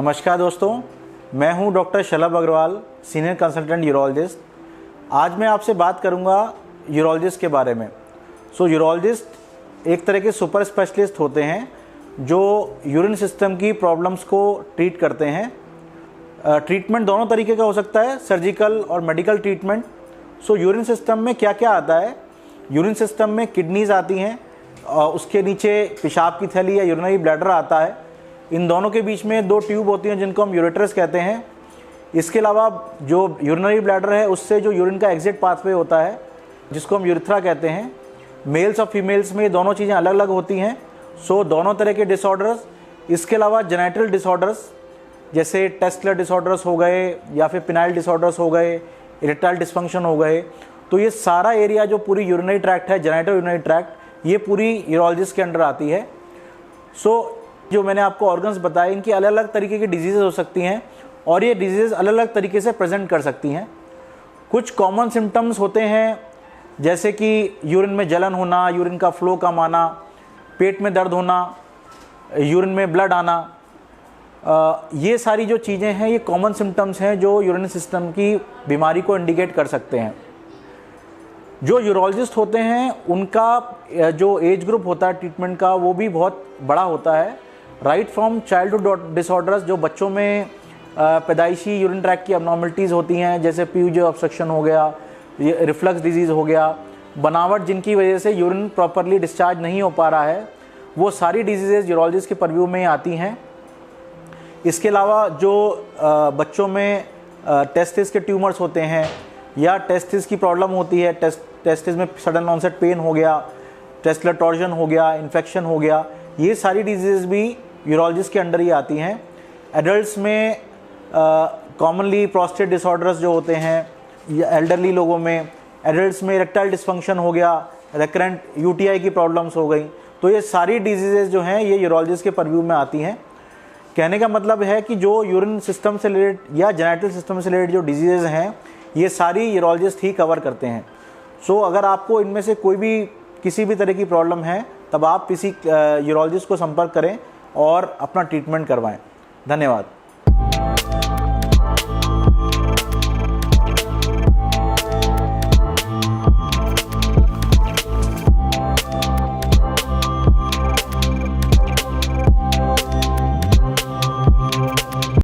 नमस्कार दोस्तों, मैं हूं डॉक्टर शलभ अग्रवाल, सीनियर कंसल्टेंट यूरोलॉजिस्ट। आज मैं आपसे बात करूंगा यूरोलॉजिस्ट के बारे में। यूरोलॉजिस्ट एक तरह के सुपर स्पेशलिस्ट होते हैं जो यूरिन सिस्टम की प्रॉब्लम्स को ट्रीट करते हैं। ट्रीटमेंट दोनों तरीके का हो सकता है, सर्जिकल और मेडिकल ट्रीटमेंट। यूरिन सिस्टम में क्या क्या आता है? यूरिन सिस्टम में किडनीज आती हैं, उसके नीचे पेशाब की थैली या यूरिनरी ब्लैडर आता है। इन दोनों के बीच में दो ट्यूब होती हैं जिनको हम यूरेटरस कहते हैं। इसके अलावा जो यूरिनरी ब्लैडर है उससे जो यूरिन का एग्जिट पाथवे होता है जिसको हम यूरिथ्रा कहते हैं। मेल्स और फीमेल्स में दोनों चीज़ें अलग अलग होती हैं। दोनों तरह के डिसऑर्डर्स। इसके अलावा जेनेटल डिसऑर्डर्स जैसे टेस्टिकुलर डिसऑर्डर्स हो गए या फिर पिनाइल डिसऑर्डर्स हो गए, इरेक्टाइल डिस्फंक्शन हो गए। तो ये सारा एरिया जो पूरी यूरिनरी ट्रैक्ट है, जेनेटल यूरिनरी ट्रैक्ट, ये पूरी यूरोलॉजिस्ट के अंडर आती है। जो मैंने आपको ऑर्गन्स बताए, इनकी अलग अलग तरीके की डिजीज़ हो सकती हैं और ये डिजीज़ अलग अलग तरीके से प्रेजेंट कर सकती हैं। कुछ कॉमन सिम्टम्स होते हैं जैसे कि यूरिन में जलन होना, यूरिन का फ्लो कम आना, पेट में दर्द होना, यूरिन में ब्लड आना। ये सारी जो चीज़ें हैं ये कॉमन सिम्टम्स हैं जो यूरिन सिस्टम की बीमारी को इंडिकेट कर सकते हैं। जो यूरोलॉजिस्ट होते हैं उनका जो एज ग्रुप होता है ट्रीटमेंट का वो भी बहुत बड़ा होता है। राइट फ्रॉम चाइल्डहुड डिसऑर्डर्स, जो बच्चों में पैदाइशी यूरिन ट्रैक्ट की अबनॉर्मलिटीज़ होती हैं जैसे पीयूजे ऑब्स्ट्रक्शन हो गया, रिफ्लक्स डिजीज़ हो गया, बनावट जिनकी वजह से यूरिन प्रॉपरली डिस्चार्ज नहीं हो पा रहा है, वो सारी डिजीज़ यूरोलॉजिस्ट के परव्यू में आती हैं। इसके अलावा जो बच्चों में टेस्टिस के ट्यूमर्स होते हैं या टेस्टिस की प्रॉब्लम होती है, टेस्टिस में सडन ऑनसेट पेन हो गया, टेस्टिकुलर टॉर्जन हो गया, इन्फेक्शन हो गया, ये सारी डिजीज़ भी यूरोलॉजिस्ट के अंडर ही आती हैं। एडल्ट्स में कॉमनली प्रोस्टेट डिसऑर्डर्स जो होते हैं, एल्डरली लोगों में, एडल्ट्स में इरेक्टाइल डिस्फंक्शन हो गया, रिकरेंट यूटीआई की प्रॉब्लम्स हो गई। तो ये सारी डिजीज़ जो हैं ये यूरोलॉजिस्ट के परव्यू में आती हैं। कहने का मतलब है कि जो यूरिन सिस्टम से रिलेटेड या जेनेटल सिस्टम से रिलेटेड जो डिजीज़ हैं ये सारी यूरोलॉजिस्ट ही कवर करते हैं। अगर आपको इनमें से कोई भी किसी भी तरह की प्रॉब्लम है तब आप किसी यूरोलॉजिस्ट को संपर्क करें और अपना ट्रीटमेंट करवाएं। धन्यवाद।